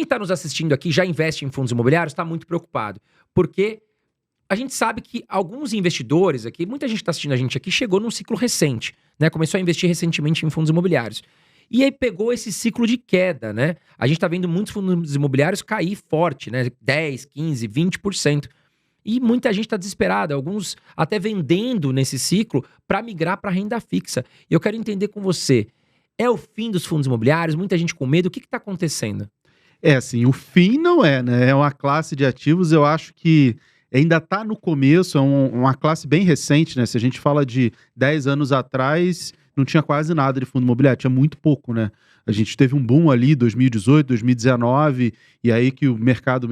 Quem está nos assistindo aqui já investe em fundos imobiliários, está muito preocupado, porque a gente sabe que alguns investidores aqui, muita gente está assistindo a gente aqui, chegou num ciclo recente, né? Começou a investir recentemente em fundos imobiliários. E aí pegou esse ciclo de queda, né? A gente está vendo muitos fundos imobiliários cair forte, né? 10, 15, 20%. E muita gente está desesperada, alguns até vendendo nesse ciclo para migrar para renda fixa. E eu quero entender com você, é o fim dos fundos imobiliários? Muita gente com medo, o que está acontecendo? Assim, o fim não é, né? É uma classe de ativos, eu acho que ainda está no começo, é uma classe bem recente, né? Se a gente fala de 10 anos atrás, não tinha quase nada de fundo imobiliário, tinha muito pouco, né? A gente teve um boom ali, 2018, 2019, e aí que o mercado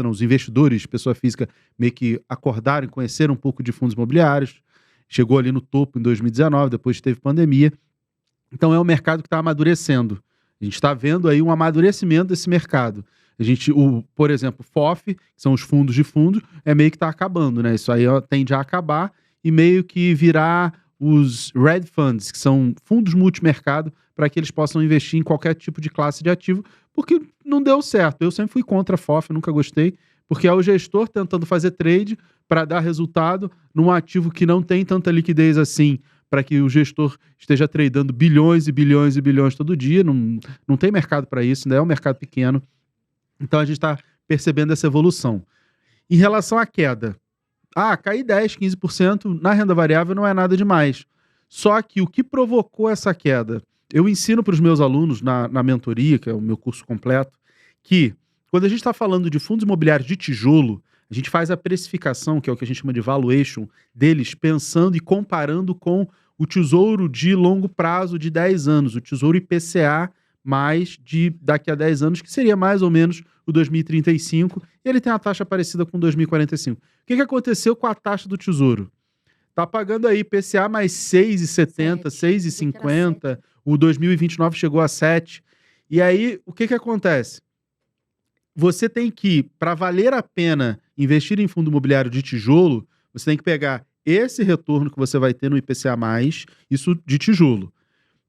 não, os investidores, pessoa física, meio que acordaram e conheceram um pouco de fundos imobiliários. Chegou ali no topo em 2019, depois teve pandemia. Então é um mercado que está amadurecendo. A gente está vendo aí um amadurecimento desse mercado. Por exemplo, FOF, que são os fundos de fundos, meio que está acabando, né? Isso aí tende a acabar e meio que virar os Red Funds, que são fundos multimercado, para que eles possam investir em qualquer tipo de classe de ativo, porque não deu certo. Eu sempre fui contra a FOF, nunca gostei, porque é o gestor tentando fazer trade para dar resultado num ativo que não tem tanta liquidez assim, para que o gestor esteja tradando bilhões e bilhões e bilhões todo dia. Não tem mercado para isso, né? É um mercado pequeno. Então a gente está percebendo essa evolução. Em relação à queda, cair 10, 15% na renda variável não é nada demais. Só que o que provocou essa queda? Eu ensino para os meus alunos na mentoria, que é o meu curso completo, que quando a gente está falando de fundos imobiliários de tijolo, a gente faz a precificação, que é o que a gente chama de valuation, deles pensando e comparando com o tesouro de longo prazo de 10 anos, o tesouro IPCA mais de daqui a 10 anos, que seria mais ou menos o 2035, e ele tem uma taxa parecida com 2045. O que aconteceu com a taxa do tesouro? Tá pagando aí IPCA mais 6,70, 6,50, o 2029 chegou a 7. E aí, o que acontece? Você tem que, para valer a pena investir em fundo imobiliário de tijolo, você tem que pegar esse retorno que você vai ter no IPCA+, isso de tijolo,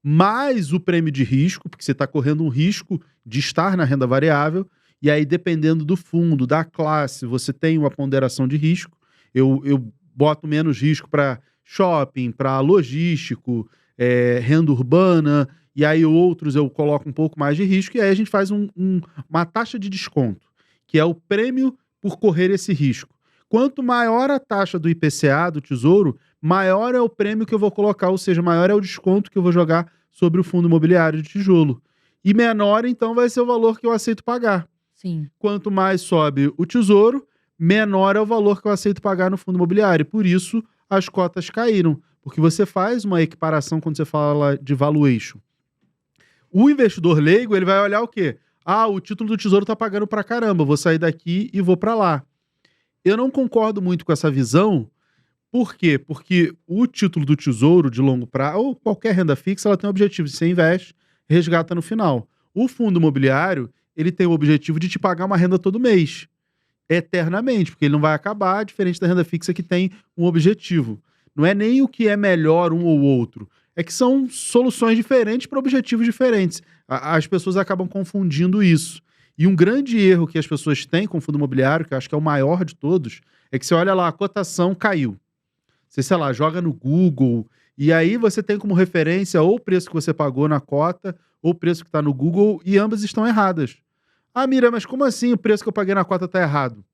mais o prêmio de risco, porque você está correndo um risco de estar na renda variável, e aí dependendo do fundo, da classe, você tem uma ponderação de risco. Eu boto menos risco para shopping, para logístico, renda urbana, e aí outros eu coloco um pouco mais de risco, e aí a gente faz uma taxa de desconto, que é o prêmio por correr esse risco. Quanto maior a taxa do IPCA, do Tesouro, maior é o prêmio que eu vou colocar, ou seja, maior é o desconto que eu vou jogar sobre o fundo imobiliário de tijolo. E menor, então, vai ser o valor que eu aceito pagar. Sim. Quanto mais sobe o Tesouro, menor é o valor que eu aceito pagar no fundo imobiliário. Por isso, as cotas caíram. Porque você faz uma equiparação quando você fala de valuation. O investidor leigo, ele vai olhar o quê? O título do Tesouro tá pagando pra caramba, vou sair daqui e vou pra lá. Eu não concordo muito com essa visão. Por quê? Porque o título do Tesouro de longo prazo, ou qualquer renda fixa, ela tem o objetivo de você investe, resgata no final. O fundo imobiliário, ele tem o objetivo de te pagar uma renda todo mês, eternamente, porque ele não vai acabar, diferente da renda fixa que tem um objetivo. Não é nem o que é melhor um ou outro, é que são soluções diferentes para objetivos diferentes. As pessoas acabam confundindo isso. E um grande erro que as pessoas têm com o fundo imobiliário, que eu acho que é o maior de todos, é que você olha lá, a cotação caiu. Você, sei lá, joga no Google, e aí você tem como referência ou o preço que você pagou na cota, ou o preço que está no Google, e ambas estão erradas. Mira, mas como assim o preço que eu paguei na cota está errado?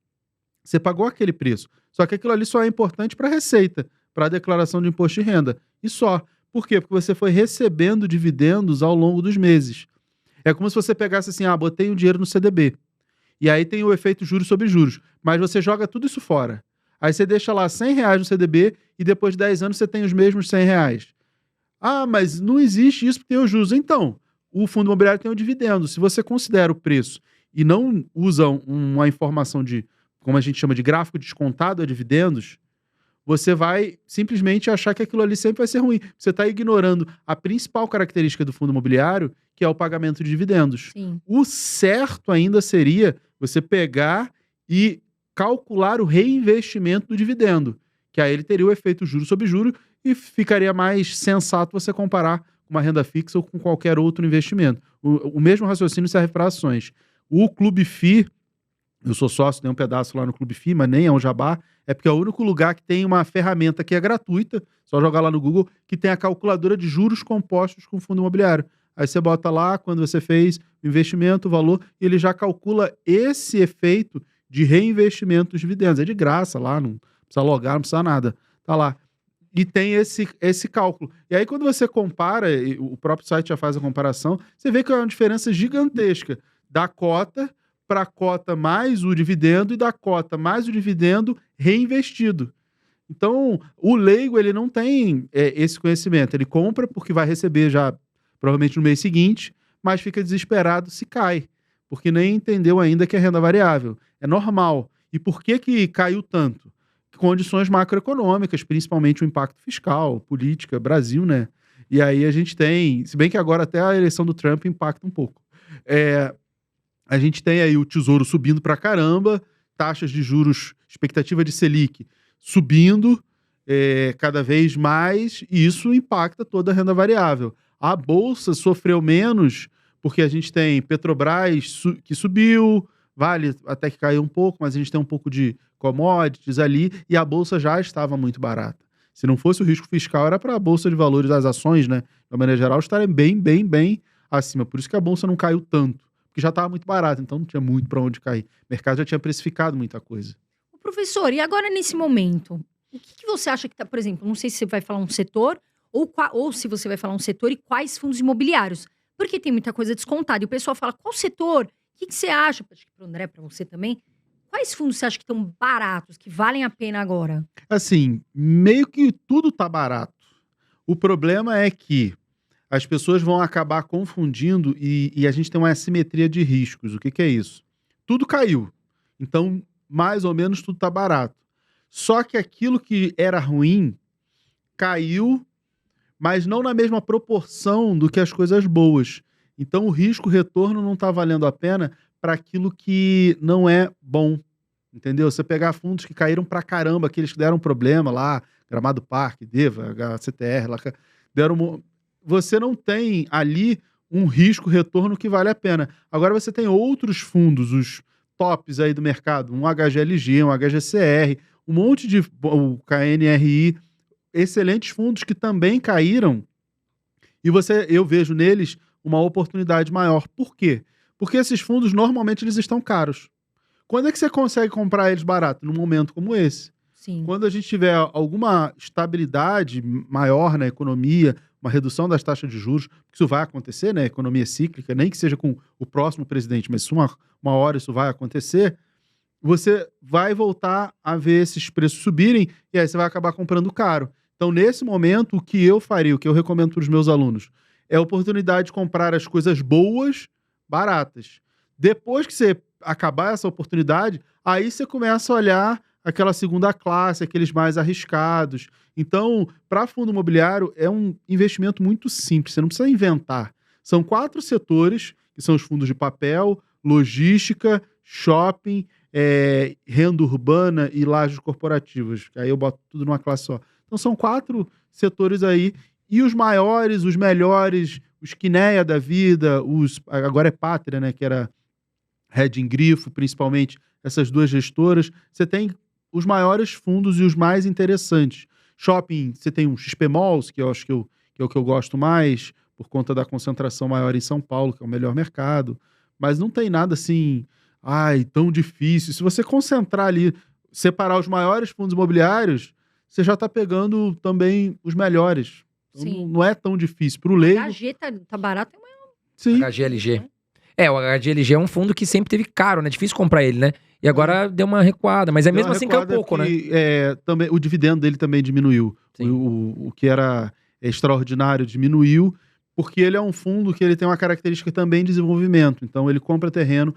Você pagou aquele preço, só que aquilo ali só é importante para a receita, para a declaração de imposto de renda. E só. Por quê? Porque você foi recebendo dividendos ao longo dos meses. É como se você pegasse assim, botei um dinheiro no CDB. E aí tem o efeito juros sobre juros. Mas você joga tudo isso fora. Aí você deixa lá R$100 no CDB e depois de 10 anos você tem os mesmos R$100. Mas não existe isso porque tem os juros. Então, o fundo imobiliário tem o dividendo. Se você considera o preço e não usa uma informação de, como a gente chama de gráfico descontado a dividendos, você vai simplesmente achar que aquilo ali sempre vai ser ruim. Você está ignorando a principal característica do fundo imobiliário, que é o pagamento de dividendos. Sim. O certo ainda seria você pegar e calcular o reinvestimento do dividendo, que aí ele teria o efeito juros sobre juros e ficaria mais sensato você comparar com uma renda fixa ou com qualquer outro investimento. O mesmo raciocínio serve para ações. O Clube FI, eu sou sócio, tenho um pedaço lá no Clube FI, mas nem é um jabá, é porque é o único lugar que tem uma ferramenta que é gratuita, só jogar lá no Google, que tem a calculadora de juros compostos com fundo imobiliário. Aí você bota lá, quando você fez o investimento, o valor, e ele já calcula esse efeito de reinvestimento dos dividendos. É de graça lá, não precisa logar, não precisa nada. Tá lá. E tem esse cálculo. E aí, quando você compara, e o próprio site já faz a comparação, você vê que é uma diferença gigantesca da cota para a cota mais o dividendo e da cota mais o dividendo reinvestido. Então, o leigo, ele não tem esse conhecimento. Ele compra porque vai receber já, provavelmente no mês seguinte, mas fica desesperado se cai, porque nem entendeu ainda que é renda variável. É normal. E por que caiu tanto? Condições macroeconômicas, principalmente o impacto fiscal, política, Brasil, né? E aí a gente tem, se bem que agora até a eleição do Trump impacta um pouco. A gente tem aí o Tesouro subindo pra caramba, taxas de juros, expectativa de Selic subindo cada vez mais, e isso impacta toda a renda variável. A Bolsa sofreu menos, porque a gente tem Petrobras que subiu, Vale até que caiu um pouco, mas a gente tem um pouco de commodities ali, e a Bolsa já estava muito barata. Se não fosse o risco fiscal, era para a Bolsa de Valores das ações, né, de uma maneira geral, estarem bem acima. Por isso que a Bolsa não caiu tanto, porque já estava muito barata, então não tinha muito para onde cair. O mercado já tinha precificado muita coisa. Professor, e agora nesse momento, o que você acha que está, por exemplo, não sei se você vai falar um setor, ou se você vai falar um setor e quais fundos imobiliários, porque tem muita coisa descontada, e o pessoal fala, qual setor? O que você acha? Acho que para o André, para você também. Quais fundos você acha que estão baratos, que valem a pena agora? Assim, meio que tudo tá barato. O problema é que as pessoas vão acabar confundindo e a gente tem uma assimetria de riscos. O que é isso? Tudo caiu. Então, mais ou menos, tudo tá barato. Só que aquilo que era ruim caiu, mas não na mesma proporção do que as coisas boas. Então, o risco-retorno não está valendo a pena para aquilo que não é bom. Entendeu? Você pegar fundos que caíram pra caramba, aqueles que deram problema lá, Gramado Parque, Deva, HCTR, lá, você não tem ali um risco-retorno que vale a pena. Agora você tem outros fundos, os tops aí do mercado, um HGLG, um HGCR, um monte de o KNRI, excelentes fundos que também caíram, e eu vejo neles uma oportunidade maior. Por quê? Porque esses fundos, normalmente, eles estão caros. Quando é que você consegue comprar eles barato? Num momento como esse. Sim. Quando a gente tiver alguma estabilidade maior na economia, uma redução das taxas de juros, porque isso vai acontecer, né? Economia cíclica, nem que seja com o próximo presidente, mas uma hora isso vai acontecer, você vai voltar a ver esses preços subirem e aí você vai acabar comprando caro. Então, nesse momento, o que eu faria, o que eu recomendo para os meus alunos, é a oportunidade de comprar as coisas boas, baratas. Depois que você acabar essa oportunidade, aí você começa a olhar aquela segunda classe, aqueles mais arriscados. Então, para fundo imobiliário, é um investimento muito simples, você não precisa inventar. São 4 setores, que são os fundos de papel, logística, shopping, renda urbana e lajes corporativas. Aí eu boto tudo numa classe só. Então, são 4 setores aí. E os maiores, os melhores, os Quineia da vida, agora é Pátria, né, que era Reding Grifo, principalmente essas 2 gestoras, você tem os maiores fundos e os mais interessantes. Shopping, você tem um XP Malls, que eu acho que é o que eu gosto mais, por conta da concentração maior em São Paulo, que é o melhor mercado. Mas não tem nada assim, tão difícil. Se você concentrar ali, separar os maiores fundos imobiliários, você já está pegando também os melhores. Então, não é tão difícil. Para o leigo... O HG tá barato. Sim. HGLG. O HGLG é um fundo que sempre teve caro, né? Difícil comprar ele, né? E agora deu uma recuada, mas mesmo assim caiu pouco, né? Também, o dividendo dele também diminuiu. O que era extraordinário diminuiu, porque ele é um fundo que ele tem uma característica também de desenvolvimento. Então ele compra terreno,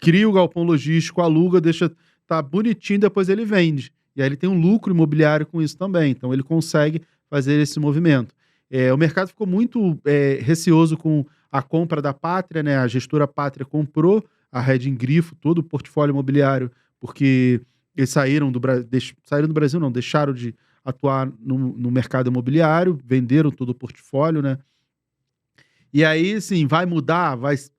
cria o galpão logístico, aluga, deixa tá bonitinho, depois ele vende. E aí ele tem um lucro imobiliário com isso também. Então ele consegue fazer esse movimento. O mercado ficou muito receoso com a compra da Pátria, né? A gestora Pátria comprou a Reding Grifo, todo o portfólio imobiliário, porque eles saíram do Brasil, não, deixaram de atuar no mercado imobiliário, venderam todo o portfólio, né? E aí, sim, vai mudar,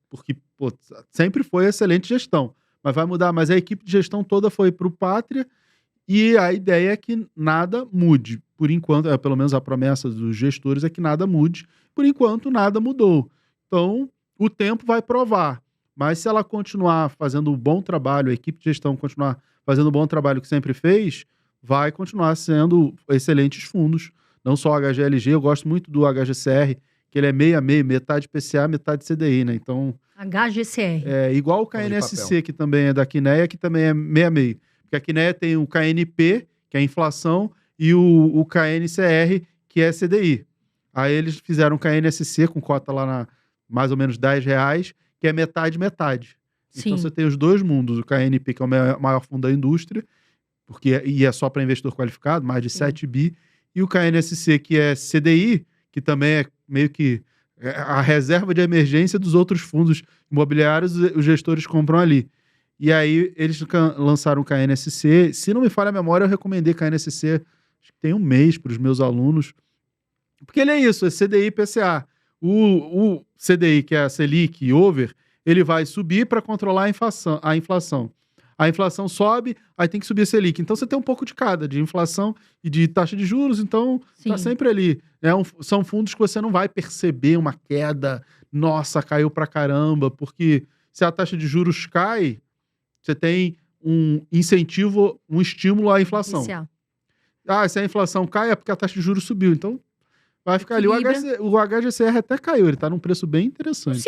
porque pô, sempre foi excelente gestão, mas vai mudar. Mas a equipe de gestão toda foi para o Pátria e a ideia é que nada mude. Por enquanto, pelo menos a promessa dos gestores é que nada mude. Por enquanto, nada mudou. Então, o tempo vai provar. Mas se ela continuar fazendo um bom trabalho, a equipe de gestão continuar fazendo o bom trabalho que sempre fez, vai continuar sendo excelentes fundos. Não só o HGLG, eu gosto muito do HGCR, que ele é meio a meio, metade PCA, metade CDI, né? Então, HGCR. é igual o Fundo de KNSC, que também é da Quineia, que também é meio a meio. Porque a Quineia tem o KNP, que é a inflação, e o KNCR, que é CDI. Aí eles fizeram o KNSC com cota lá na mais ou menos R$10, que é metade. Então Sim. você tem os dois mundos, o KNP, que é o maior fundo da indústria, e é só para investidor qualificado, mais de 7 bi, e o KNSC, que é CDI, que também é meio que a reserva de emergência dos outros fundos imobiliários, os gestores compram ali. E aí eles lançaram o KNSC. Se não me falha a memória, eu recomendei KNSC, acho que tem um mês para os meus alunos. Porque ele é isso, é CDI e PCA. O CDI, que é a Selic e over, ele vai subir para controlar a inflação. A inflação sobe, aí tem que subir a Selic. Então você tem um pouco de cada, de inflação e de taxa de juros, então tá Sim. sempre ali. São fundos que você não vai perceber uma queda, nossa, caiu pra caramba, porque se a taxa de juros cai, você tem um incentivo, um estímulo à inflação. PCA. Se a inflação cai é porque a taxa de juros subiu, então vai ficar ali. O Equilibra. HGCR até caiu, ele tá num preço bem interessante. Se